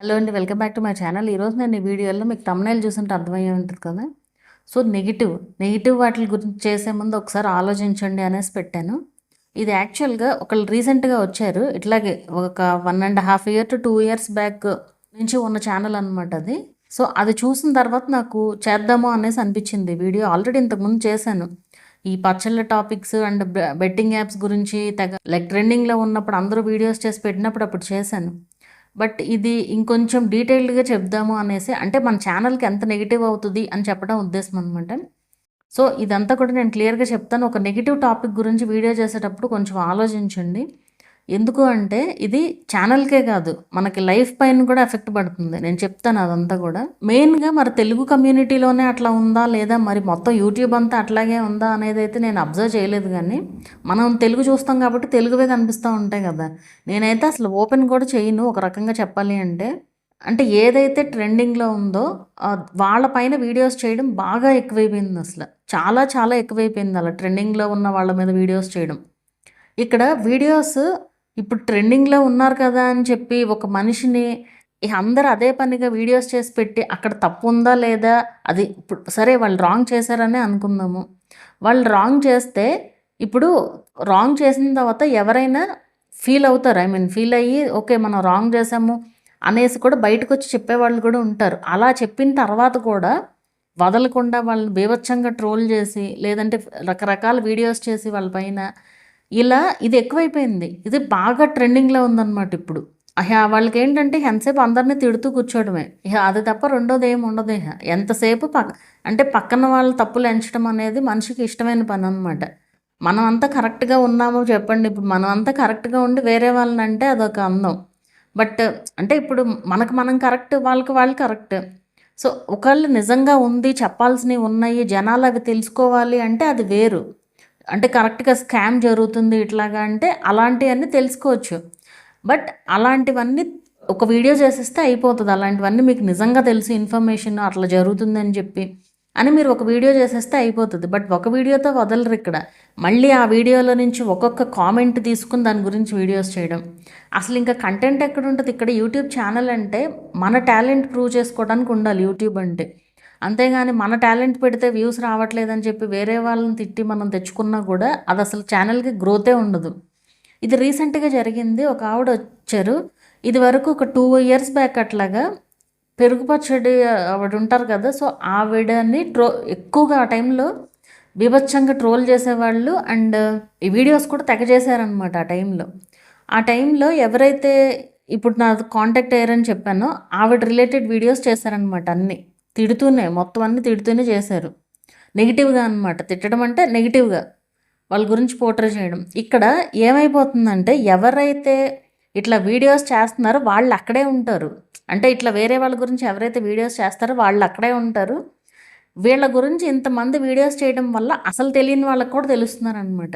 Hello అండి, welcome back to my channel. ఈరోజు నేను ఈ వీడియోలో మీకు తమ్నైల్ చూస్తుంటే అర్థమయ్యే ఉంటుంది కదా. సో నెగిటివ్ వాటి గురించి చేసే ముందు ఒకసారి ఆలోచించండి అనేసి పెట్టాను. ఇది యాక్చువల్గా ఒకళ్ళు రీసెంట్గా వచ్చారు, ఇట్లాగే ఒక 1.5 year to 2 years బ్యాక్ నుంచి ఉన్న ఛానల్ అనమాట అది. సో అది చూసిన తర్వాత నాకు చేద్దాము అనేసి అనిపించింది. వీడియో ఆల్రెడీ ఇంతకుముందు చేశాను, ఈ పచ్చళ్ళ టాపిక్స్ అండ్ బెట్టింగ్ యాప్స్ గురించి తెగ లైక్ ట్రెండింగ్లో ఉన్నప్పుడు అందరూ వీడియోస్ చేసి పెట్టినప్పుడు అప్పుడు చేశాను. బట్ ఇది ఇంకొంచెం డీటెయిల్డ్గా చెప్దాము అనేసి, అంటే మన ఛానల్కి ఎంత నెగిటివ్ అవుతుంది అని చెప్పడం ఉద్దేశం అనమాట. సో ఇదంతా కూడా నేను క్లియర్గా చెప్తాను. ఒక నెగిటివ్ టాపిక్ గురించి వీడియో చేసేటప్పుడు కొంచెం ఆలోచించండి. ఎందుకు అంటే ఇది ఛానల్కే కాదు, మనకి లైఫ్ పైన కూడా ఎఫెక్ట్ పడుతుంది. నేను చెప్తాను అదంతా కూడా. మెయిన్గా మరి తెలుగు కమ్యూనిటీలోనే అట్లా ఉందా లేదా మరి మొత్తం యూట్యూబ్ అంతా అట్లాగే ఉందా అనేది అయితే నేను అబ్జర్వ్ చేయలేదు. కానీ మనం తెలుగు చూస్తాం కాబట్టి తెలుగువే కనిపిస్తూ ఉంటాయి కదా. నేనైతే అసలు ఓపెన్ కూడా చేయను ఒక రకంగా చెప్పాలి అంటే. అంటే ఏదైతే ట్రెండింగ్లో ఉందో వాళ్ళ పైన వీడియోస్ చేయడం బాగా ఎక్కువైపోయింది. అసలు చాలా చాలా ఎక్కువైపోయింది అలా ట్రెండింగ్లో ఉన్న వాళ్ళ మీద వీడియోస్ చేయడం. ఇక్కడ వీడియోస్ ఇప్పుడు ట్రెండింగ్లో ఉన్నారు కదా అని చెప్పి ఒక మనిషిని అందరూ అదే పనిగా వీడియోస్ చేసి పెట్టి అక్కడ తప్పు ఉందా లేదా, అది ఇప్పుడు సరే వాళ్ళు రాంగ్ చేశారనే అనుకుందాము. వాళ్ళు రాంగ్ చేస్తే ఇప్పుడు రాంగ్ చేసిన తర్వాత ఎవరైనా ఫీల్ అవుతారు, ఫీల్ అయ్యి ఓకే మనం రాంగ్ చేసాము అనేసి కూడా బయటకు వచ్చి చెప్పేవాళ్ళు కూడా ఉంటారు. అలా చెప్పిన తర్వాత కూడా వదలకుండా వాళ్ళని బీభత్సంగా ట్రోల్ చేసి లేదంటే రకరకాల వీడియోస్ చేసి వాళ్ళ పైన ఇలా ఇది ఎక్కువైపోయింది. ఇది బాగా ట్రెండింగ్లో ఉందన్నమాట ఇప్పుడు. వాళ్ళకి ఏంటంటే ఎంతసేపు అందరినీ తిడుతూ కూర్చోవడమే, అది తప్ప రెండోది ఏమి ఉండదు. ఎంతసేపు అంటే పక్కన వాళ్ళు తప్పులు ఎంచడం అనేది మనిషికి ఇష్టమైన పని అనమాట. మనం అంతా కరెక్ట్గా ఉన్నామో చెప్పండి, ఇప్పుడు మనం అంతా కరెక్ట్గా ఉండి వేరే వాళ్ళని అంటే అదొక అందం. బట్ అంటే ఇప్పుడు మనకు మనం కరెక్ట్, వాళ్ళకి వాళ్ళు కరెక్ట్. సో ఒకళ్ళు నిజంగా ఉంది, చెప్పాల్సినవి ఉన్నాయి, జనాలు అవి తెలుసుకోవాలి అంటే అది వేరు. అంటే కరెక్ట్గా స్కామ్ జరుగుతుంది ఇట్లాగా అంటే అలాంటివన్నీ తెలుసుకోవచ్చు. బట్ అలాంటివన్నీ ఒక వీడియో చేసేస్తే అయిపోతుంది. అలాంటివన్నీ మీకు నిజంగా తెలిసి ఇన్ఫర్మేషన్ అట్లా జరుగుతుందని చెప్పి అని మీరు ఒక వీడియో చేసేస్తే అయిపోతుంది. బట్ ఒక వీడియోతో వదలరు ఇక్కడ. మళ్ళీ ఆ వీడియోలో నుంచి ఒక్కొక్క కామెంట్ తీసుకుని దాని గురించి వీడియోస్ చేయడం. అసలు ఇంకా కంటెంట్ ఎక్కడ ఉంటుంది ఇక్కడ. యూట్యూబ్ ఛానల్ అంటే మన టాలెంట్ ప్రూవ్ చేసుకోవడానికి ఉండాలి యూట్యూబ్ అంటే. అంతేగాని మన టాలెంట్ పెడితే వ్యూస్ రావట్లేదని చెప్పి వేరే వాళ్ళని తిట్టి మనం తెచ్చుకున్నా కూడా అది అసలు ఛానల్కి గ్రోతే ఉండదు. ఇది రీసెంట్గా జరిగింది. ఒక ఆవిడ వచ్చారు, ఇది వరకు ఒక 2 years బ్యాక్ అట్లాగా పెరుగు పచ్చడి ఆవిడ ఉంటారు కదా. సో ఆవిడని ఎక్కువగా ఆ టైంలో బీభత్సంగా ట్రోల్ చేసేవాళ్ళు అండ్ ఈ వీడియోస్ కూడా తెగ చేశారనమాట. ఆ టైంలో ఎవరైతే ఇప్పుడు నా కాంటాక్ట్ అయ్యారని చెప్పానో ఆవిడ రిలేటెడ్ వీడియోస్ చేశారనమాట. మొత్తం అన్నీ తిడుతూనే చేశారు. నెగిటివ్గా అనమాట. తిట్టడం అంటే నెగిటివ్గా వాళ్ళ గురించి పోర్ట్రే చేయడం. ఇక్కడ ఏమైపోతుందంటే ఎవరైతే ఇట్లా వీడియోస్ చేస్తున్నారో వాళ్ళు అక్కడే ఉంటారు. అంటే ఇట్లా వేరే వాళ్ళ గురించి ఎవరైతే వీడియోస్ చేస్తారో వాళ్ళు అక్కడే ఉంటారు. వీళ్ళ గురించి ఇంతమంది వీడియోస్ చేయడం వల్ల అసలు తెలియని వాళ్ళకి కూడా తెలుస్తున్నారనమాట.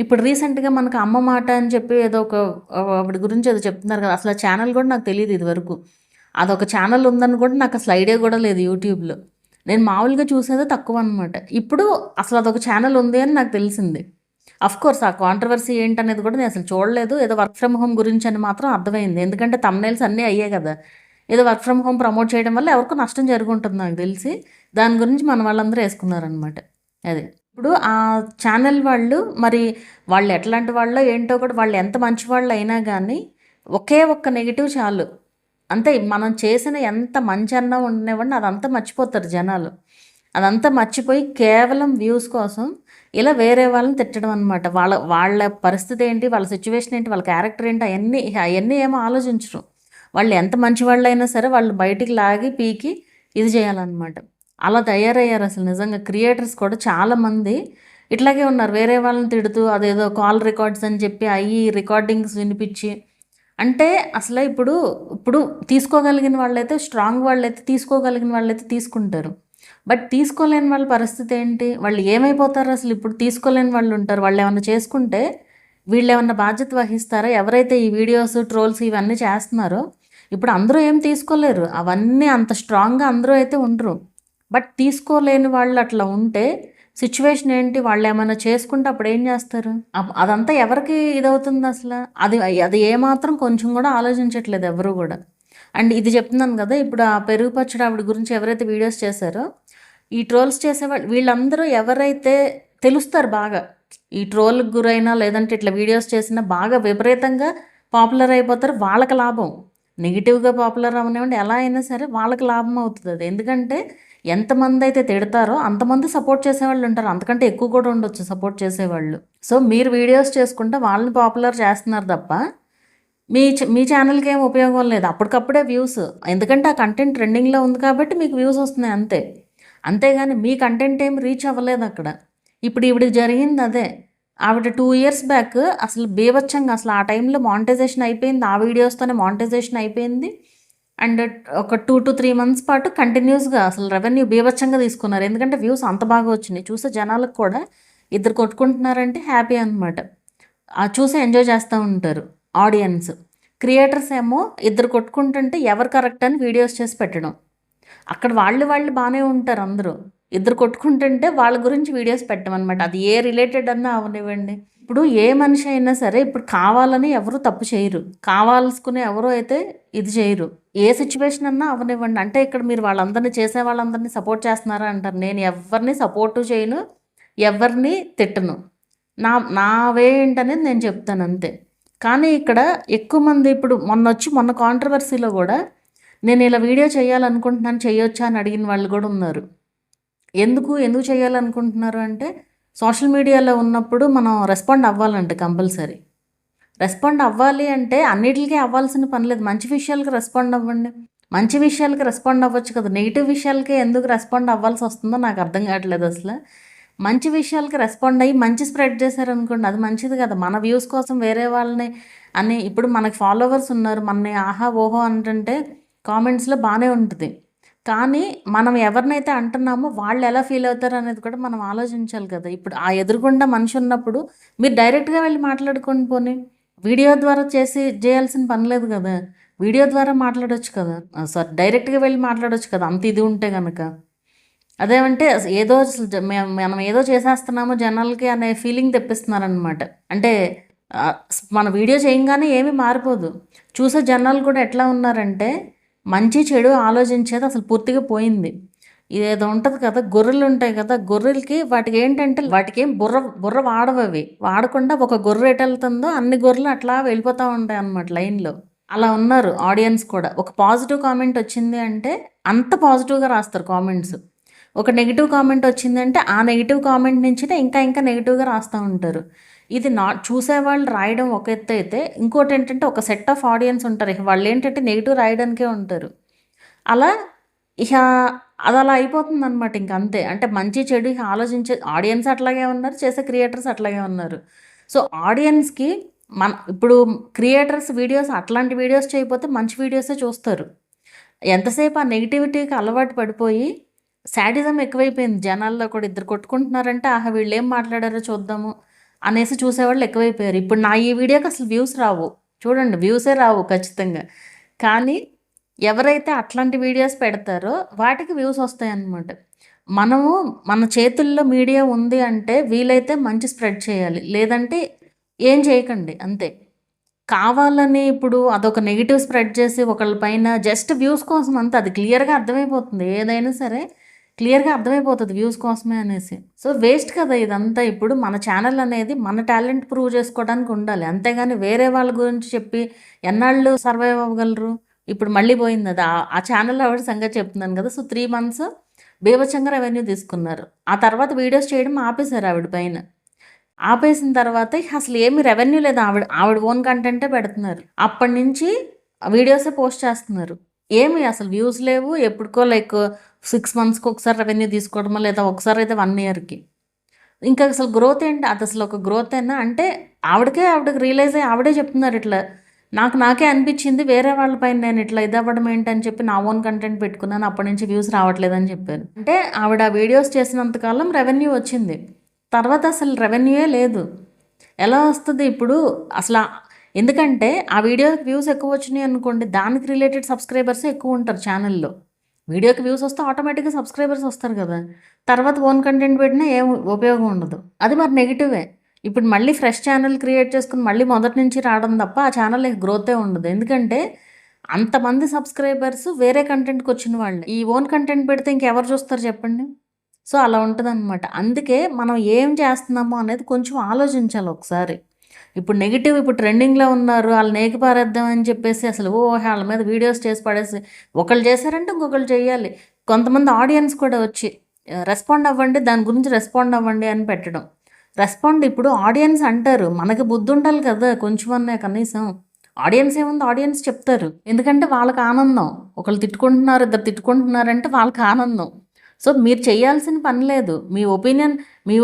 ఇప్పుడు రీసెంట్గా మనకు అమ్మ మాట అని చెప్పి ఏదో ఒక ఆవిడ గురించి ఏదో చెప్తున్నారు కదా. అసలు ఆ ఛానల్ కూడా నాకు తెలియదు ఇదివరకు. అదొక ఛానల్ ఉందని కూడా నాకు అసలు ఐడియా కూడా లేదు యూట్యూబ్లో. నేను మామూలుగా చూసేదే తక్కువ అనమాట. ఇప్పుడు అసలు అదొక ఛానల్ ఉంది అని నాకు తెలిసింది. కోర్స్ ఆ కాంట్రవర్సీ ఏంటనేది కూడా నేను అసలు చూడలేదు. ఏదో వర్క్ ఫ్రమ్ హోమ్ గురించి అని మాత్రం అర్థమైంది. ఎందుకంటే తమ్నైల్స్ అన్నీ అయ్యాయి కదా. ఏదో వర్క్ ఫ్రమ్ హోమ్ ప్రమోట్ చేయడం వల్ల ఎవరికో నష్టం జరుగుంటుంది నాకు తెలిసి. దాని గురించి మన వాళ్ళందరూ వేసుకున్నారనమాట. అది ఇప్పుడు ఆ ఛానల్ వాళ్ళు మరి వాళ్ళు ఎట్లాంటి వాళ్ళో ఏంటో కూడా, వాళ్ళు ఎంత మంచి వాళ్ళు అయినా కానీ ఒకే ఒక్క నెగిటివ్ చాలు. అంతే, మనం చేసిన ఎంత మంచి అన్నా ఉండేవాడిని అదంతా మర్చిపోతారు జనాలు. అదంతా మర్చిపోయి కేవలం వ్యూస్ కోసం ఇలా వేరే వాళ్ళని తిట్టడం అనమాట. వాళ్ళ పరిస్థితి ఏంటి, వాళ్ళ సిచ్యువేషన్ ఏంటి, వాళ్ళ క్యారెక్టర్ ఏంటి, అవన్నీ ఏమో ఆలోచించరు. వాళ్ళు ఎంత మంచి వాళ్ళు అయినా సరే వాళ్ళు బయటికి లాగి పీకి ఇది చేయాలన్నమాట. అలా తయారయ్యారు అసలు నిజంగా. క్రియేటర్స్ కూడా చాలామంది ఇట్లాగే ఉన్నారు. వేరే వాళ్ళని తిడుతూ అదేదో కాల్ రికార్డ్స్ అని చెప్పి అవి రికార్డింగ్స్ వినిపించి, అంటే అసలు ఇప్పుడు ఇప్పుడు తీసుకోగలిగిన వాళ్ళైతే, స్ట్రాంగ్ వాళ్ళైతే, తీసుకోగలిగిన వాళ్ళైతే తీసుకుంటారు. బట్ తీసుకోలేని వాళ్ళ పరిస్థితి ఏంటి, వాళ్ళు ఏమైపోతారు అసలు. ఇప్పుడు తీసుకోలేని వాళ్ళు ఉంటారు. వాళ్ళు ఏమన్నా చేసుకుంటే వీళ్ళు ఏమన్నా బాధ్యత వహిస్తారా? ఎవరైతే ఈ వీడియోస్ ట్రోల్స్ ఇవన్నీ చేస్తున్నారో ఇప్పుడు అందరూ ఏం తీసుకోలేరు. అవన్నీ అంత స్ట్రాంగ్గా అందరూ అయితే ఉండరు. బట్ తీసుకోలేని వాళ్ళు అట్లా ఉంటే సిచ్యువేషన్ ఏంటి, వాళ్ళు ఏమైనా చేసుకుంటే అప్పుడు ఏం చేస్తారు? అదంతా ఎవరికి ఇదవుతుంది అసలు. అది అది ఏమాత్రం కొంచెం కూడా ఆలోచించట్లేదు ఎవరు కూడా. అండ్ ఇది చెప్తున్నాను కదా, ఇప్పుడు ఆ పెరుగు పచ్చడి ఆవిడ గురించి ఎవరైతే వీడియోస్ చేశారో, ఈ ట్రోల్స్ చేసేవాళ్ళు వీళ్ళందరూ ఎవరైతే తెలుస్తారు బాగా, ఈ ట్రోల్కి గురైనా లేదంటే ఇట్లా వీడియోస్ చేసినా బాగా విపరీతంగా పాపులర్ అయిపోతారు, వాళ్ళకి లాభం. నెగిటివ్గా పాపులర్ అవనివ్వండి, ఎలా అయినా సరే వాళ్ళకి లాభం అవుతుంది అది. ఎందుకంటే ఎంతమంది అయితే తిడతారో అంతమంది సపోర్ట్ చేసేవాళ్ళు ఉంటారు, అంతకంటే ఎక్కువ కూడా ఉండొచ్చు సపోర్ట్ చేసేవాళ్ళు. సో మీరు వీడియోస్ చేసుకుంటే వాళ్ళని పాపులర్ చేస్తున్నారు తప్ప మీ ఛానల్కి ఏం ఉపయోగం లేదు. అప్పటికప్పుడే వ్యూస్, ఎందుకంటే ఆ కంటెంట్ ట్రెండింగ్లో ఉంది కాబట్టి మీకు వ్యూస్ వస్తున్నాయి అంతే. అంతేగాని మీ కంటెంట్ ఏం రీచ్ అవ్వలేదు అక్కడ. ఇప్పుడు ఈవిడికి జరిగింది అదే. ఆవిడ 2 years బ్యాక్ అసలు బీభత్సంగా, అసలు ఆ టైంలో మానిటైజేషన్ అయిపోయింది, ఆ వీడియోస్తోనే మానిటైజేషన్ అయిపోయింది. అండ్ ఒక 2 to 3 months పాటు కంటిన్యూస్గా అసలు రెవెన్యూ బీభత్సంగా తీసుకున్నారు. ఎందుకంటే వ్యూస్ అంత బాగా వచ్చినాయి. చూసే జనాలకు కూడా ఇద్దరు కొట్టుకుంటున్నారంటే హ్యాపీ అనమాట. చూసి ఎంజాయ్ చేస్తూ ఉంటారు ఆడియన్స్. క్రియేటర్స్ ఏమో ఇద్దరు కొట్టుకుంటుంటే ఎవరు కరెక్ట్ అని వీడియోస్ చేసి పెట్టడం. అక్కడ వాళ్ళు బాగానే ఉంటారు అందరూ. ఇద్దరు కొట్టుకుంటుంటే వాళ్ళ గురించి వీడియోస్ పెట్టమన్నమాట. అది ఏ రిలేటెడ్ అన్నా అవనివ్వండి. ఇప్పుడు ఏ మనిషి అయినా సరే ఇప్పుడు కావాలని ఎవరు తప్పు చేయరు, కావాల్సుకుని ఎవరు అయితే ఇది చేయరు. ఏ సిచ్యువేషన్ అన్నా అవనివ్వండి. అంటే ఇక్కడ మీరు వాళ్ళందరినీ చేసే వాళ్ళందరినీ సపోర్ట్ చేస్తున్నారా అంటారు. నేను ఎవరిని సపోర్టు చేయను, ఎవరిని తిట్టను. నా వే ఏంటనేది నేను చెప్తాను అంతే. కానీ ఇక్కడ ఎక్కువ మంది ఇప్పుడు మొన్న కాంట్రవర్సీలో కూడా నేను ఇలా వీడియో చేయాలనుకుంటున్నాను, చేయొచ్చా అని అడిగిన వాళ్ళు కూడా ఉన్నారు. ఎందుకు చేయాలనుకుంటున్నారు అంటే, సోషల్ మీడియాలో ఉన్నప్పుడు మనం రెస్పాండ్ అవ్వాలంటే కంపల్సరీ. రెస్పాండ్ అవ్వాలి అంటే అన్నిటికీ అవ్వాల్సిన పని లేదు. మంచి విషయాలకు రెస్పాండ్ అవ్వండి. మంచి విషయాలకి రెస్పాండ్ అవ్వచ్చు కదా. నెగిటివ్ విషయాలకే ఎందుకు రెస్పాండ్ అవ్వాల్సి వస్తుందో నాకు అర్థం కావట్లేదు అసలు. మంచి విషయాలకి రెస్పాండ్ అయ్యి మంచి స్ప్రెడ్ చేశారనుకోండి, అది మంచిది కదా. మన వ్యూస్ కోసం వేరే వాళ్ళని అని, ఇప్పుడు మనకి ఫాలోవర్స్ ఉన్నారు, మనని ఆహా ఓహో అంటుంటే కామెంట్స్లో బాగానే ఉంటుంది. కానీ మనం ఎవరినైతే అంటున్నామో వాళ్ళు ఎలా ఫీల్ అవుతారు అనేది కూడా మనం ఆలోచించాలి కదా. ఇప్పుడు ఆ ఎదురుగుండా మనిషి ఉన్నప్పుడు మీరు డైరెక్ట్గా వెళ్ళి మాట్లాడుకొని పోనీ, వీడియో ద్వారా చేయాల్సిన పని లేదు కదా. వీడియో ద్వారా మాట్లాడవచ్చు కదా, సారీ డైరెక్ట్గా వెళ్ళి మాట్లాడవచ్చు కదా, అంత ఇది ఉంటే కనుక. అదేమంటే ఏదో మనం ఏదో చేసేస్తున్నాము జనాలకి అనే ఫీలింగ్ తెప్పిస్తున్నారనమాట. అంటే మన వీడియో చేయగానే ఏమీ మారిపోదు. చూసే జనాలు కూడా ఎట్లా ఉన్నారంటే మంచి చెడు ఆలోచించేది అసలు పూర్తిగా పోయింది. ఇదేదో ఉంటుంది కదా, గొర్రెలు ఉంటాయి కదా, గొర్రెలకి వాటికి ఏంటంటే వాటికి ఏం బుర్ర వాడవు. అవి వాడకుండా ఒక గొర్రె ఎటు వెళ్తుందో అన్ని గొర్రెలు అట్లా వెళ్ళిపోతూ ఉంటాయి అన్నమాట లైన్లో. అలా ఉన్నారు ఆడియన్స్ కూడా. ఒక పాజిటివ్ కామెంట్ వచ్చింది అంటే అంత పాజిటివ్గా రాస్తారు కామెంట్స్. ఒక నెగిటివ్ కామెంట్ వచ్చిందంటే ఆ నెగిటివ్ కామెంట్ నుంచినే ఇంకా నెగిటివ్గా రాస్తూ ఉంటారు. ఇది చూసేవాళ్ళు రాయడం ఒక ఎత్తు అయితే, ఇంకోటి ఏంటంటే ఒక సెట్ ఆఫ్ ఆడియన్స్ ఉంటారు, ఇక వాళ్ళు ఏంటంటే నెగిటివ్ రాయడానికే ఉంటారు. అలా ఇక అది అలా అయిపోతుంది అనమాట. ఇంక అంతే. అంటే మంచి చెడు ఇక ఆలోచించే ఆడియన్స్ అట్లాగే ఉన్నారు, చేసే క్రియేటర్స్ అట్లాగే ఉన్నారు. సో ఆడియన్స్కి ఇప్పుడు క్రియేటర్స్ వీడియోస్ అట్లాంటి వీడియోస్ చేయకపోతే మంచి వీడియోసే చూస్తారు. ఎంతసేపు ఆ నెగిటివిటీకి అలవాటు పడిపోయి శాడిజం ఎక్కువైపోయింది జనాల్లో కూడా. ఇద్దరు కొట్టుకుంటున్నారంటే ఆహా వీళ్ళు ఏం మాట్లాడారో చూద్దాము అనేసి చూసేవాళ్ళు ఎక్కువైపోయారు. ఇప్పుడు నా ఈ వీడియోకి అసలు వ్యూస్ రావు, చూడండి వ్యూసే రావు ఖచ్చితంగా. కానీ ఎవరైతే అట్లాంటి వీడియోస్ పెడతారో వాటికి వ్యూస్ వస్తాయి అన్నమాట. మనము మన చేతుల్లో మీడియా ఉంది అంటే వీలైతే మంచి స్ప్రెడ్ చేయాలి, లేదంటే ఏం చేయకండి అంతే. కావాలని ఇప్పుడు అదొక నెగిటివ్ స్ప్రెడ్ చేసి ఒకళ్ళ పైన జస్ట్ వ్యూస్ కోసం అంతే, అది క్లియర్గా అర్థమైపోతుంది. ఏదైనా సరే క్లియర్గా అర్థమైపోతుంది వ్యూస్ కోసమే అనేసి. సో వేస్ట్ కదా ఇదంతా. ఇప్పుడు మన ఛానల్ అనేది మన టాలెంట్ ప్రూవ్ చేసుకోవడానికి ఉండాలి, అంతేగాని వేరే వాళ్ళ గురించి చెప్పి ఎన్నాళ్ళు సర్వైవ్ అవ్వగలరు. ఇప్పుడు మళ్ళీ పోయింది అది. ఆ ఛానల్లో ఆవిడ సంగతి చెప్తున్నాను కదా. సో 3 months బీభత్సంగా రెవెన్యూ తీసుకున్నారు. ఆ తర్వాత వీడియోస్ చేయడం ఆపేశారు ఆవిడ పైన. ఆపేసిన తర్వాత అసలు ఏమి రెవెన్యూ లేదు. ఆవిడ ఓన్ కంటెంటే పెడుతున్నారు. అప్పటి నుంచి వీడియోసే పోస్ట్ చేస్తున్నారు. ఏమి అసలు వ్యూస్ లేవు. ఎప్పుడుకో లైక్ 6 monthsకి ఒకసారి రెవెన్యూ తీసుకోవడమో, లేదా ఒకసారి అయితే 1 yearకి. ఇంకా అసలు గ్రోత్ ఏంటి, అది అసలు ఒక గ్రోత్ అయినా అంటే ఆవిడకి రియలైజ్ అయ్యి ఆవిడే చెప్తున్నారు, ఇట్లా నాకే అనిపించింది వేరే వాళ్ళపైన నేను ఇట్లా ఇది అవ్వడం ఏంటని చెప్పి నా ఓన్ కంటెంట్ పెట్టుకున్నాను, అప్పటి నుంచి వ్యూస్ రావట్లేదని చెప్పారు. అంటే ఆవిడ వీడియోస్ చేసినంతకాలం రెవెన్యూ వచ్చింది, తర్వాత అసలు రెవెన్యూయే లేదు. ఎలా వస్తుంది ఇప్పుడు అసలు? ఎందుకంటే ఆ వీడియోకి వ్యూస్ ఎక్కువ వచ్చినాయి అనుకోండి, దానికి రిలేటెడ్ సబ్స్క్రైబర్స్ ఎక్కువ ఉంటారు ఛానల్లో. వీడియోకి వ్యూస్ వస్తే ఆటోమేటిక్గా సబ్స్క్రైబర్స్ వస్తారు కదా. తర్వాత ఓన్ కంటెంట్ పెట్టినా ఏం ఉపయోగం ఉండదు. అది మరి నెగిటివే. ఇప్పుడు మళ్ళీ ఫ్రెష్ ఛానల్ క్రియేట్ చేసుకుని మళ్ళీ మొదటి నుంచి రావడం తప్ప ఆ ఛానల్ గ్రోతే ఉండదు. ఎందుకంటే అంతమంది సబ్స్క్రైబర్స్ వేరే కంటెంట్‌కి వచ్చిన వాళ్ళే. ఈ ఓన్ కంటెంట్ పెడితే ఇంకెవరు చూస్తారు చెప్పండి? సో, అలా ఉంటదనమాట. అందుకే మనం ఏం చేస్తున్నామో అనేది కొంచెం ఆలోచించాలి ఒకసారి. ఇప్పుడు నెగెటివ్ ఇప్పుడు ట్రెండింగ్‌లో ఉన్నారు. ఆళ్ళని ఏకి పారేద్దాం అని చెప్పేసి అసలు ఆళ్ళ మీద వీడియోస్ చేసి పడేసి ఒకళ్ళు చేశారంటే ఇంకొకళ్ళు చేయాలి. కొంతమంది ఆడియన్స్ కూడా వచ్చి రెస్పాండ్ అవ్వండి. దాని గురించి రెస్పాండ్ అవ్వండి అని పెట్టడం. రెస్పాండ్ ఇప్పుడు ఆడియన్స్ అంటారు. మనకి బుద్ధుండాలి కదా! కొంచెమన్నా కనీసం. ఆడియన్స్ ఏముంది ఆడియన్స్ చెప్తారు. ఎందుకంటే వాళ్ళకి ఆనందం. ఒకళ్ళు తిట్టుకుంటున్నారు, ఇద్దరు తిట్టుకుంటున్నారంటే వాళ్ళకి ఆనందం. సో, మీరు చేయాల్సిన పని లేదు. మీ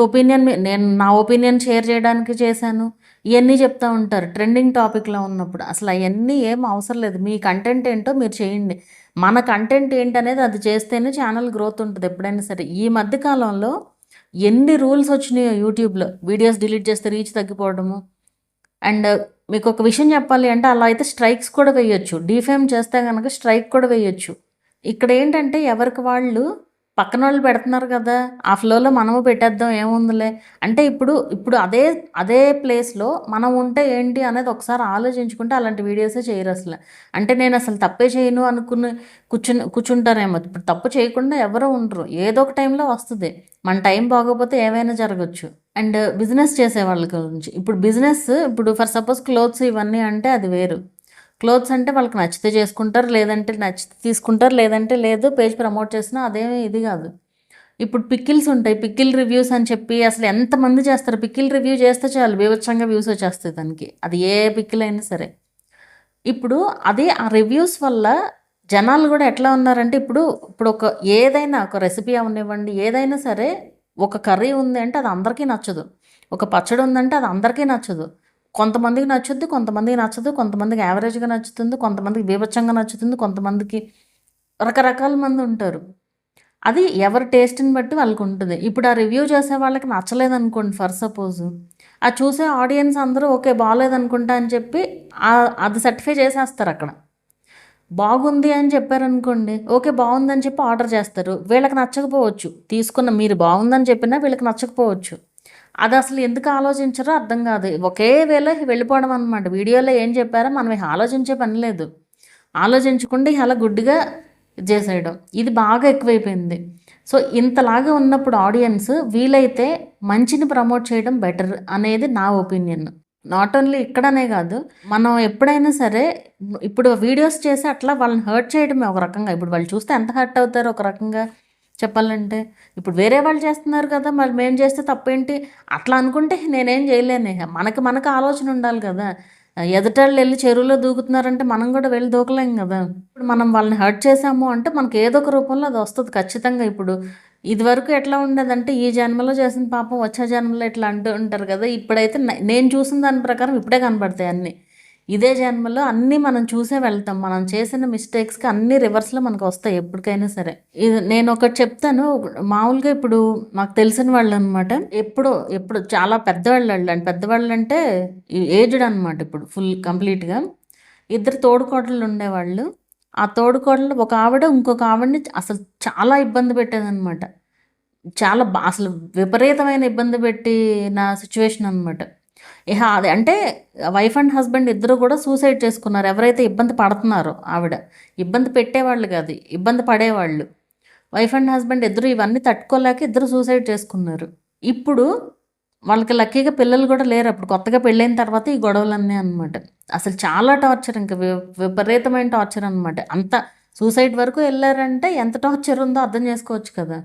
ఒపీనియన్ నేను నా ఒపీనియన్ షేర్ చేయడానికి చేశాను. ఇయన్నీ చెప్తా ఉంటారు. ట్రెండింగ్ టాపిక్‌లో ఉన్నప్పుడు. అసలు అయన్నీ ఏం అవసరం లేదు. మీ కంటెంట్ ఏంటో మీరు చేయండి. మన కంటెంట్ ఏంటనేది అది చేస్తేనే ఛానల్ గ్రోత్ ఉంటది ఎప్పుడైనా సరే. ఈ మధ్య కాలంలో ఎన్ని రూల్స్ వచ్చినాయో యూట్యూబ్‌లో. వీడియోస్ డిలీట్ చేస్తే రీచ్ తగ్గిపోవడము. అండ్ మీకొక విషయం చెప్పాలి అంటే అలా అయితే స్ట్రైక్స్ కూడా వేయొచ్చు. డీఫేమ్ చేస్తే గనక స్ట్రైక్ కూడా వేయొచ్చు. ఇక్కడేంటంటే ఎవరికి వాళ్ళు పక్కనోళ్ళు పెడుతున్నారు కదా! ఆ ఫ్లోలో మనము పెట్టేద్దాం ఏముందిలే. అంటే ఇప్పుడు అదే ప్లేస్‌లో మనం ఉంటే ఏంటి అనేది ఒకసారి ఆలోచించుకుంటే అలాంటి వీడియోసే చేయరసల. అంటే నేనసలు తప్పే చేయను అనుకుని కూర్చుంటారేమో. ఇప్పుడు తప్పు చేయకుండా ఎవరు ఉండరు. ఏదో ఒక టైంలో వస్తది. మన టైం బాగోపోతే ఏమైనా జరగొచ్చు. అండ్ బిజినెస్ చేసేవాళ్ళ గురించి. ఇప్పుడు ఫర్ సపోజ్ క్లోత్స్ ఇవన్నీ అంటే అది వేరు. క్లోత్స్ అంటే వాళ్ళకి నచ్చితే చేసుకుంటారు. లేదంటే నచ్చితే తీసుకుంటారు. లేదంటే లేదు. పేజ్ ప్రమోట్ చేసినా అదేమి ఇది కాదు. ఇప్పుడు పికిల్స్ ఉంటాయి. పికిల్ రివ్యూస్ అని చెప్పి అసలు ఎంతమంది చేస్తారు. పికిల్ రివ్యూ చేస్తే చాలు బీభత్సంగా వ్యూస్ వచ్చేస్తాయి దానికి. అది ఏ పికిల్ అయినా సరే. ఇప్పుడు ఆ రివ్యూస్ వల్ల జనాలు కూడా ఎట్లా ఉన్నారంటే ఇప్పుడు ఏదైనా ఒక రెసిపీ అవనివ్వండి, ఏదైనా సరే ఒక కర్రీ ఉంది అంటే అది అందరికీ నచ్చదు. ఒక పచ్చడి ఉందంటే అది అందరికీ నచ్చదు. కొంతమందికి నచ్చుద్ది, కొంతమందికి నచ్చదు. కొంతమందికి యావరేజ్‌గా నచ్చుతుంది, కొంతమందికి బీభత్సంగా నచ్చుతుంది, కొంతమందికి రకరకాల మంది ఉంటారు. అది ఎవరి టేస్ట్‌ని బట్టి వాళ్ళకుంటది. ఇప్పుడు ఆ రివ్యూ చేసే వాళ్ళకి నచ్చలేదనుకోండి ఫర్ సపోజ్. ఆ చూసే ఆడియన్స్ అందరూ ఓకే. బాలేదనుకుంటా అని చెప్పి అది సర్టిఫై చేసేస్తారక్కడ. బాగుంది అని చెప్పారనుకోండి. ఓకే. బావుందని చెప్పి ఆర్డర్ చేస్తారు. వీళ్ళకి నచ్చకపోవచ్చు. మీరు బావుందని చెప్పినా వీళ్ళకి నచ్చకపోవచ్చు. అదసలు ఎందుకు ఆలోచించరో అర్థం కాదు. ఒకే వేలో వెళ్ళిపోవడం అనమాట. వీడియోలో ఏం చెప్పారో మనం ఇక ఆలోచించే పని లేదు. ఆలోచించకుండా ఇక అలా గుడ్డిగా చేసేయడం. ఇది బాగా ఎక్కువైపోయింది. సో, ఇంతలాగా ఉన్నప్పుడు ఆడియన్స్ వీలైతే మంచిని ప్రమోట్ చేయడం బెటర్ అనేది నా ఒపీనియన్. నాట్ ఓన్లీ ఇక్కడనే కాదు. మనం ఎప్పుడైనా సరే ఇప్పుడు వీడియోస్ చేసి అట్లా వాళ్ళని హర్ట్ చేయడమే ఒక రకంగా. ఇప్పుడు వాళ్ళు చూస్తే ఎంత హర్ట్ అవుతారో ఒక రకంగా చెప్పాలంటే. ఇప్పుడు వేరే వాళ్ళు చేస్తున్నారు కదా! మరి మేము చేస్తే తప్పేంటి? అట్లా అనుకుంటే నేనేం చేయలేను ఇహ. మనకి ఆలోచన ఉండాలి కదా! ఎదుటాళ్ళు ఎళ్లి చెరువులో దూకుతున్నారంటే మనం కూడా వెళ్లి దూకలేం కదా! ఇప్పుడు మనం వాళ్ళని హర్ట్ చేశాము అంటే మనకి ఏదో ఒక రూపంలో అది వస్తది ఖచ్చితంగా. ఇప్పుడు ఇదివరకు ఎట్లా ఉండేదంటే ఈ జన్మలో చేసిన పాపం వచ్చే జన్మలో ఇట్లా అంటూ ఉంటారు కదా! ఇప్పుడైతే నేను చూసిన దాని ప్రకారం ఇప్పుడే కనపడతాయి అన్నీ. ఇదే జన్మలో అన్నీ మనం చూసే వెళ్తాం. మనం చేసిన మిస్టేక్స్‌కి అన్నీ రివర్స్‌లో మనకొస్తాయి ఎప్పటికైనా సరే. ఇది నేనొకటి చెప్తాను. మామూలుగా ఇప్పుడు మాకు తెలిసిన వాళ్ళనమాట. ఎప్పుడో చాలా పెద్దవాళ్ళండి. పెద్దవాళ్ళంటే ఏజ్డ్ అనమాట ఇప్పుడు ఫుల్ కంప్లీట్‌గా. ఇద్దరు తోడికోడళ్ళు ఉండేవాళ్ళు. ఆ తోడికోడళ్ళు ఒక ఆవిడ ఇంకొక ఆవిడని అసలు చాలా ఇబ్బంది పెట్టేదనమాట. చాలా అసలు విపరీతమైన ఇబ్బంది పెట్టిన సిట్యుయేషన్ అనమాట. అది అంటే వైఫ్ అండ్ హస్బెండ్ ఇద్దరు కూడా సూసైడ్ చేసుకున్నారు. ఎవరైతే ఇబ్బంది పడుతున్నారో ఆవిడ. ఇబ్బంది పెట్టేవాళ్ళు కాదు. ఇబ్బంది పడేవాళ్ళు. వైఫ్ అండ్ హస్బెండ్ ఇద్దరు ఇవన్నీ తట్టుకోలేక ఇద్దరు సూసైడ్ చేసుకున్నారు. ఇప్పుడు వాళ్ళకి లక్కీగా పిల్లలు కూడా లేరు. అప్పుడు కొత్తగా పెళ్ళైన తర్వాత ఈ గొడవలన్నీ అనమాట. అసలు చాలా టార్చర్ ఇంక విపరీతమైన టార్చర్ అనమాట. అంత సూసైడ్ వరకు ఎళ్లారంటే ఎంత టార్చర్ ఉందో అర్థం చేసుకోవచ్చు కదా!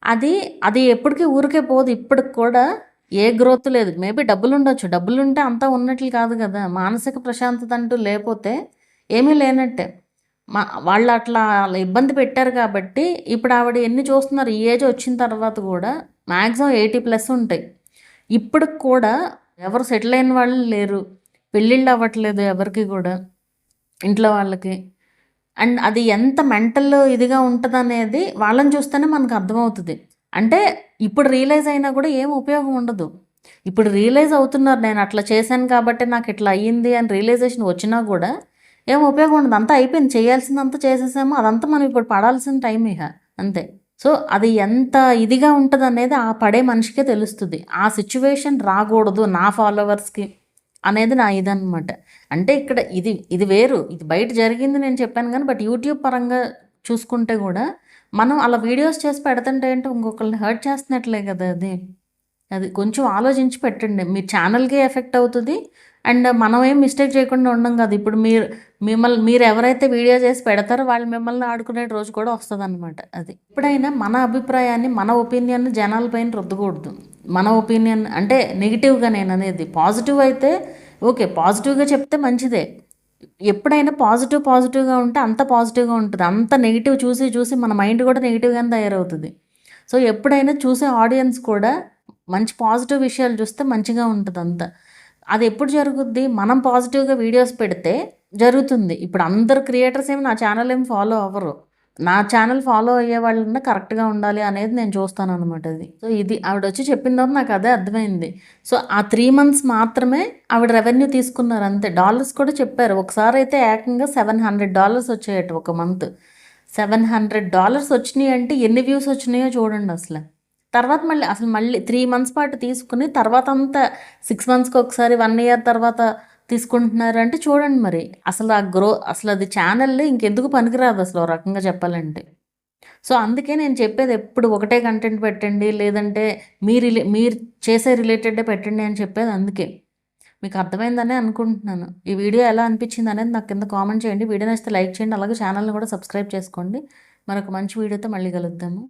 అది అది ఎప్పటికి ఊరికే పోదు. ఇప్పటికి కూడా ఏ గ్రోత్ లేదు. మేబీ డబ్బులుండొచ్చు. డబ్బులుంటే అంతా ఉన్నట్లు కాదు గదా! మానసిక ప్రశాంతత అంటూ లేపోతే ఏమీ లేనట్టే. వాళ్ళు అట్లా ఇబ్బంది పెట్టారు కాబట్టి ఇప్పుడు ఆవిడ ఎన్ని చూస్తున్నారు. ఈ ఏజ్ వచ్చిన తర్వాత కూడా మాక్సిమం 80+ ఉంటాయి. ఇప్పటికి కూడా ఎవరు సెటిల్ అయిన వాళ్ళు లేరు. పెళ్ళిళ్ళు అవ్వట్లేదు ఎవరికీ గూడా ఇంట్లో వాళ్ళకి. అండ్ అది ఎంత మెంటల్ ఇదిగా ఉంటదనేది వాళ్ళని చూస్తేనే మనకు అర్థమవుతది. అంటే ఇప్పుడు రియలైజ్ అయినా కూడా ఏం ఉపయోగం ఉండదు. ఇప్పుడు రియలైజ్ అవుతున్నారు నేను అట్లా చేశాను కాబట్టి నాకు ఇట్లా అయ్యింది అని రియలైజేషన్ వచ్చినా కూడా ఏం ఉపయోగం ఉండదు. అంతా అయిపోయింది. చేయాల్సిందంతా చేసేసాము. అదంతా మనం ఇప్పుడు పడాల్సిన టైం ఇహ అంతే. సో, అది ఎంత ఇదిగా ఉంటదనేది ఆ పడే మనిషికే తెలుస్తది. ఆ సిట్యుయేషన్ రాకూడదు నా ఫాలోవర్స్‌కి అనేది నా ఇదనమాట. అంటే ఇక్కడ ఇది వేరు. ఇది బయట జరిగింది నేను చెప్పాను గానీ, బట్ యూట్యూబ్ పరంగా చూసుకుంటే గూడా, మనం అలా వీడియోస్ చేసి పెడుతుంటే ఏంటి ఇంకొకళ్ళని హర్ట్ చేస్తున్నట్లే గదా అది. అది కొంచెం ఆలోచించి పెట్టండి. మీ ఛానల్‌కి ఎఫెక్ట్ అవుతది. అండ్ మనం ఏం మిస్టేక్ చేయకుండా ఉండం గదా! ఇప్పుడు మీరెవరైతే వీడియో చేసి పెడతారో వాళ్ళు మిమ్మల్ని ఆడుకునే రోజు కూడా వస్తదనమాట అది. ఎప్పుడైనా మన అభిప్రాయాన్ని, మన ఒపీనియన్‌ని జనాల పైన రుద్దకూడదు. మన ఒపీనియన్ అంటే నెగెటివ్‌గా నేననేది. పాజిటివ్ అయితే ఓకే. పాజిటివ్‌గా చెప్తే మంచిదే. ఎప్పుడైనా పాజిటివ్‌గా ఉంటే అంత పాజిటివ్‌గా ఉంటది. అంత నెగెటివ్ చూసి మన మైండ్ కూడా నెగెటివ్‌గానే తయారవుతది. సో, ఎప్పుడైనా చూసే ఆడియన్స్ కూడా మంచి పాజిటివ్ విషయాలు చూస్తే మంచిగా ఉంటదంతా. అది ఎప్పుడు జరుగుద్ది? మనం పాజిటివ్‌గా వీడియోస్ పెడితే జరుగుతుంది. ఇప్పుడు అందరు క్రియేటర్స్ ఏమి నా ఛానల్ ఏమి ఫాలో అవ్వరు. నా ఛానల్ ఫాలో అయ్యేవాళ్ళన్నా కరెక్ట్‌గా ఉండాలి అనేది నేను చూస్తాననమాట అది. సో, ఇది ఆవిడొచ్చి చెప్పిన తర్వాత నాకు అదే అర్థమైంది. సో, ఆ 3 మంత్స్ మాత్రమే ఆవిడ రెవెన్యూ తీసుకున్నారు అంతే. డాలర్స్ కూడా చెప్పారు. ఒకసారైతే ఏకంగా $700 వచ్చాయట ఒక మంత్. $700 వచ్చినియంటే ఎన్ని వ్యూస్ వచ్చినాయో చూడండి అసల. తర్వాత మళ్ళీ 3 మంత్స్ పాటు తీసుకుని తర్వాతంతా 6 మంత్స్‌కి ఒకసారి, 1 ఇయర్ తర్వాత తీసుకుంటున్నారంటే చూడండి మరి. అసలది ఛానల్ ఇంకెందుకు పనికిరాదు అసలు ఓ రకంగా చెప్పాలంటే. సో, అందుకే నేను చెప్పేది ఎప్పుడు ఒకటే కంటెంట్ పెట్టండి. లేదంటే మీరు చేసే రిలేటెడే పెట్టండి అని చెప్పేది అందుకే. మీకు అర్థమైందనే అనుకుంటున్నాను. ఈ వీడియో ఎలా అనిపించిందనేది నాకు కింద కామెంట్ చేయండి. వీడియో నచ్చితే లైక్ చేయండి. అలాగే ఛానల్‌ని కూడా సబ్స్క్రైబ్ చేసుకోండి. మరొక మంచి వీడియోతో మళ్ళీ కలుద్దాము.